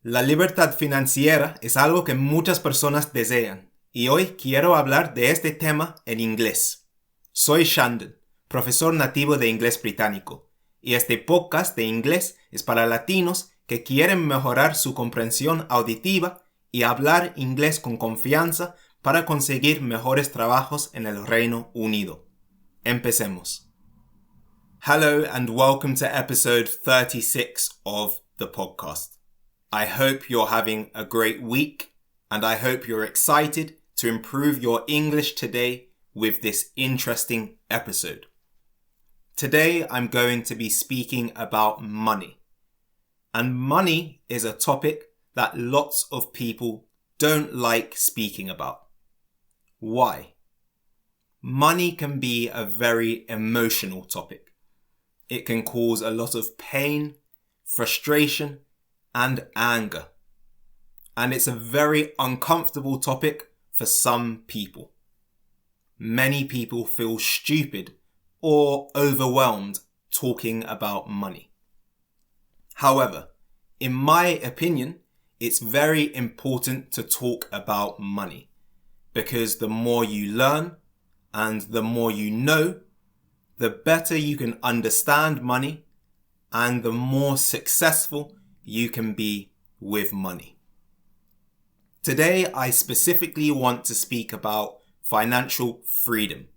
La libertad financiera es algo que muchas personas desean y hoy quiero hablar de este tema en inglés. Soy Shandon, profesor nativo de Inglés Británico, y este podcast de inglés es para latinos que quieren mejorar su comprensión auditiva y hablar inglés con confianza para conseguir mejores trabajos en el Reino Unido. Empecemos. Hello and welcome to episode 36 of the podcast. I hope you're having a great week and I hope you're excited to improve your English today with this interesting episode. Today I'm going to be speaking about money. And money is a topic that lots of people don't like speaking about. Why? Money can be a very emotional topic. It can cause a lot of pain, frustration, and anger. And it's a very uncomfortable topic for some people. Many people feel stupid or overwhelmed talking about money. However, in my opinion, it's very important to talk about money because the more you learn and the more you know, the better you can understand money and the more successful you can be with money. Today, I specifically want to speak about financial freedom.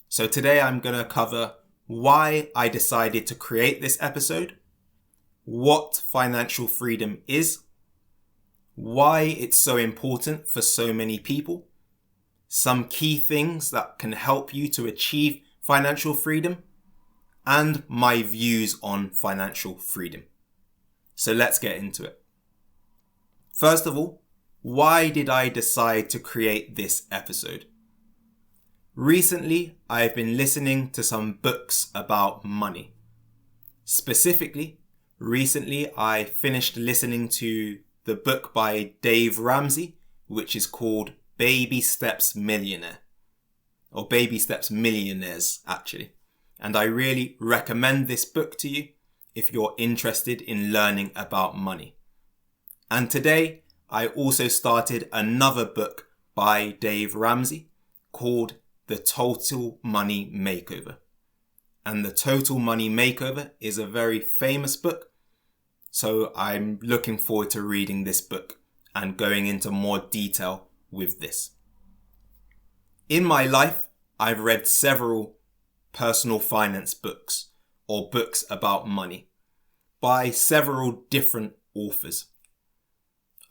So today I'm going to cover why I decided to create this episode, what financial freedom is, why it's so important for so many people, some key things that can help you to achieve financial freedom, and my views on financial freedom. So let's get into it. First of all, why did I decide to create this episode? Recently, I've been listening to some books about money. Specifically, recently I finished listening to the book by Dave Ramsey, which is called Baby Steps Millionaire. Or Baby Steps Millionaires, actually. And I really recommend this book to you if you're interested in learning about money. And today, I also started another book by Dave Ramsey called The Total Money Makeover. And The Total Money Makeover is a very famous book. So I'm looking forward to reading this book and going into more detail with this. In my life, I've read several personal finance books or books about money by several different authors.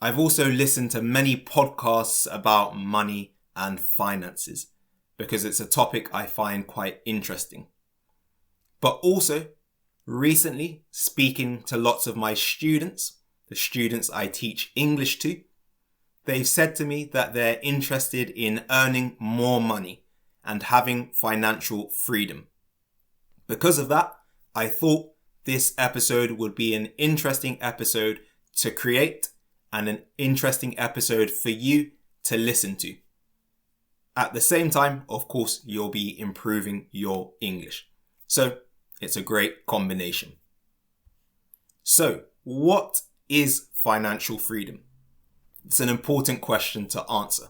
I've also listened to many podcasts about money and finances because it's a topic I find quite interesting. But also, recently, speaking to lots of my students, the students I teach English to, they've said to me that they're interested in earning more money and having financial freedom. Because of that, I thought this episode would be an interesting episode to create and an interesting episode for you to listen to. At the same time, of course, you'll be improving your English. So it's a great combination. So what is financial freedom? It's an important question to answer.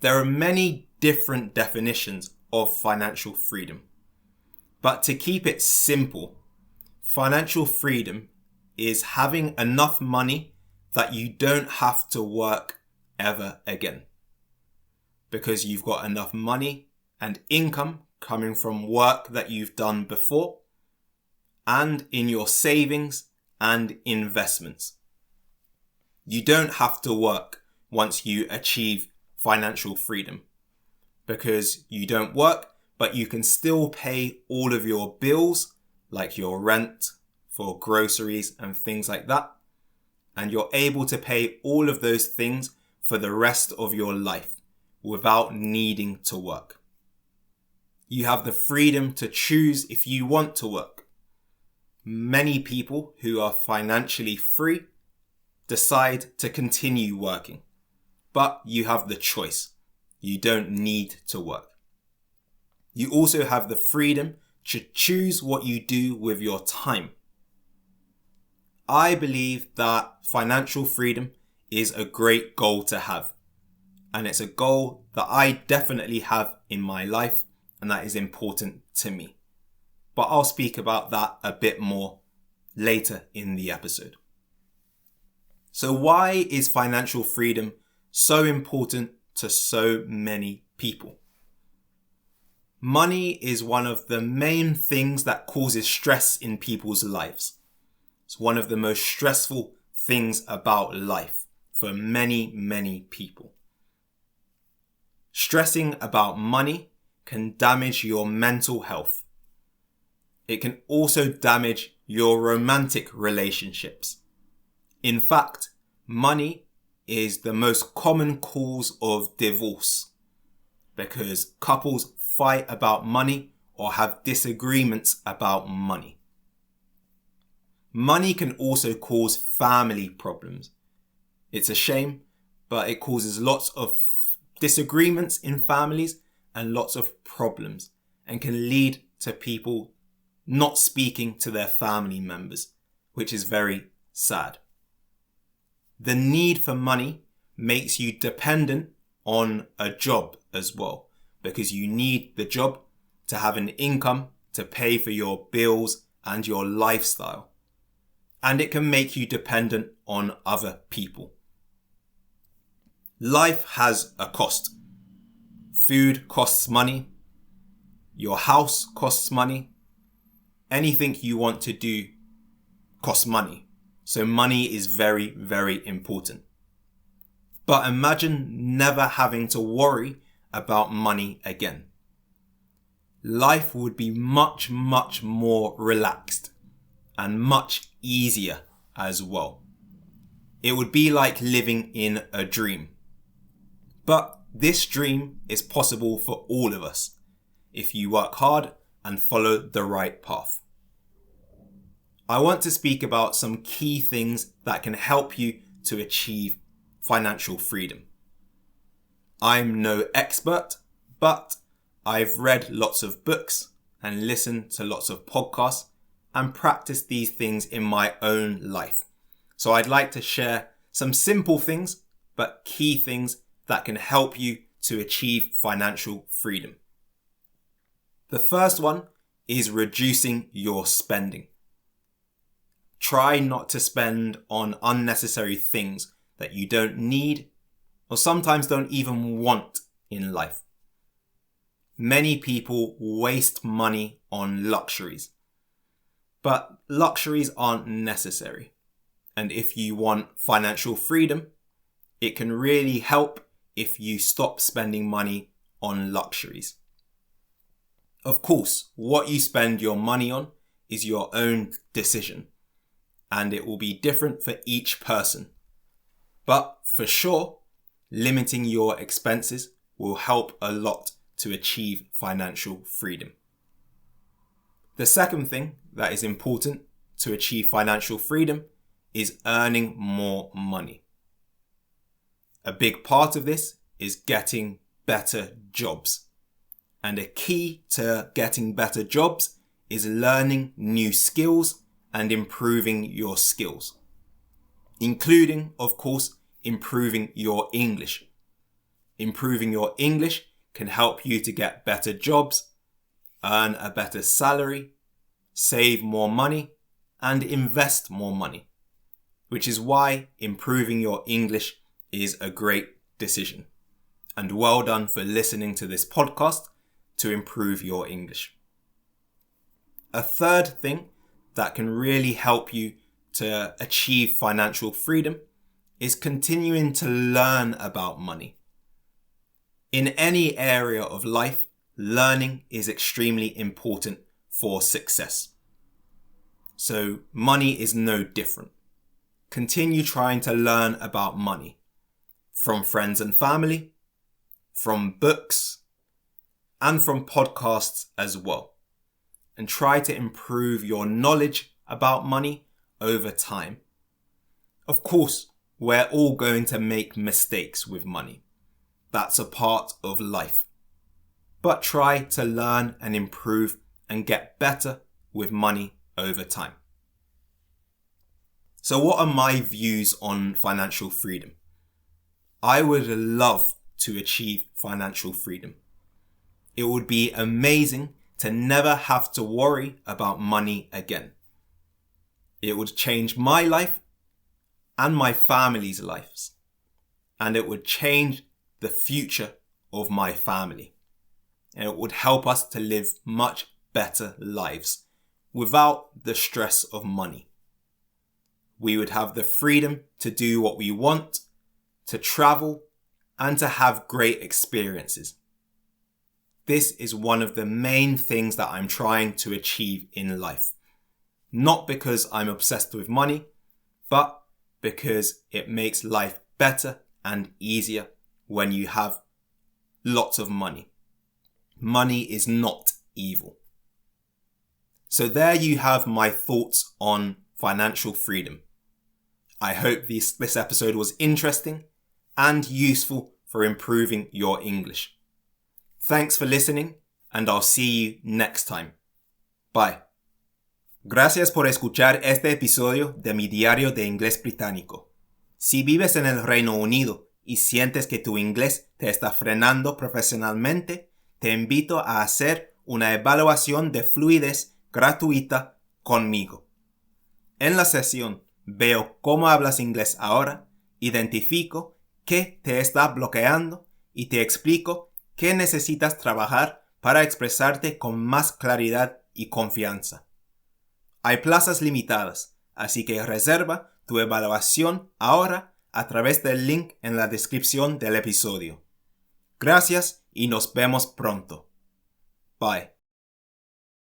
There are many different definitions of financial freedom. But to keep it simple, financial freedom is having enough money that you don't have to work ever again. Because you've got enough money and income coming from work that you've done before and in your savings and investments. You don't have to work once you achieve financial freedom because you don't work, but you can still pay all of your bills like your rent for groceries and things like that. And you're able to pay all of those things for the rest of your life without needing to work. You have the freedom to choose if you want to work. Many people who are financially free decide to continue working, but you have the choice. You don't need to work. You also have the freedom to choose what you do with your time. I believe that financial freedom is a great goal to have. And it's a goal that I definitely have in my life, and that is important to me. But I'll speak about that a bit more later in the episode. So why is financial freedom so important to so many people? Money is one of the main things that causes stress in people's lives. It's one of the most stressful things about life for many, many people. Stressing about money can damage your mental health. It can also damage your romantic relationships. In fact, money is the most common cause of divorce because couples fight about money or have disagreements about money. Money can also cause family problems. It's a shame, but it causes lots of disagreements in families and lots of problems and can lead to people not speaking to their family members, which is very sad. The need for money makes you dependent on a job as well, because you need the job to have an income to pay for your bills and your lifestyle. And it can make you dependent on other people. Life has a cost. Food costs money. Your house costs money. Anything you want to do costs money. So money is very, very important. But imagine never having to worry about money again. Life would be much, much more relaxed and much easier as well. It would be like living in a dream. But this dream is possible for all of us if you work hard and follow the right path. I want to speak about some key things that can help you to achieve financial freedom. I'm no expert, but I've read lots of books and listened to lots of podcasts and practiced these things in my own life. So I'd like to share some simple things, but key things that can help you to achieve financial freedom. The first one is reducing your spending. Try not to spend on unnecessary things that you don't need or sometimes don't even want in life. Many people waste money on luxuries, but luxuries aren't necessary. And if you want financial freedom, it can really help if you stop spending money on luxuries. Of course, what you spend your money on is your own decision, and it will be different for each person. But for sure, limiting your expenses will help a lot to achieve financial freedom. The second thing that is important to achieve financial freedom is earning more money. A big part of this is getting better jobs. And a key to getting better jobs is learning new skills and improving your skills, including, of course, improving your English. Improving your English can help you to get better jobs, earn a better salary, save more money, and invest more money, which is why improving your English is a great decision. And well done for listening to this podcast to improve your English. A third thing that can really help you to achieve financial freedom is continuing to learn about money. In any area of life, learning is extremely important for success. So money is no different. Continue trying to learn about money from friends and family, from books, and from podcasts as well. And try to improve your knowledge about money over time. Of course, we're all going to make mistakes with money. That's a part of life. But try to learn and improve and get better with money over time. So what are my views on financial freedom? I would love to achieve financial freedom. It would be amazing to never have to worry about money again. It would change my life and my family's lives. And it would change the future of my family. And it would help us to live much better lives without the stress of money. We would have the freedom to do what we want, to travel, and to have great experiences. This is one of the main things that I'm trying to achieve in life. Not because I'm obsessed with money, but because it makes life better and easier when you have lots of money. Money is not evil. So there you have my thoughts on financial freedom. I hope this episode was interesting and useful for improving your English. Thanks for listening, and I'll see you next time. Bye. Gracias por escuchar este episodio de mi diario de Inglés Británico. Si vives en el Reino Unido y sientes que tu inglés te está frenando profesionalmente, te invito a hacer una evaluación de fluidez gratuita conmigo. En la sesión veo cómo hablas inglés ahora, identifico qué te está bloqueando y te explico qué necesitas trabajar para expresarte con más claridad y confianza. Hay plazas limitadas, así que reserva tu evaluación ahora a través del link en la descripción del episodio. Gracias y nos vemos pronto. Bye.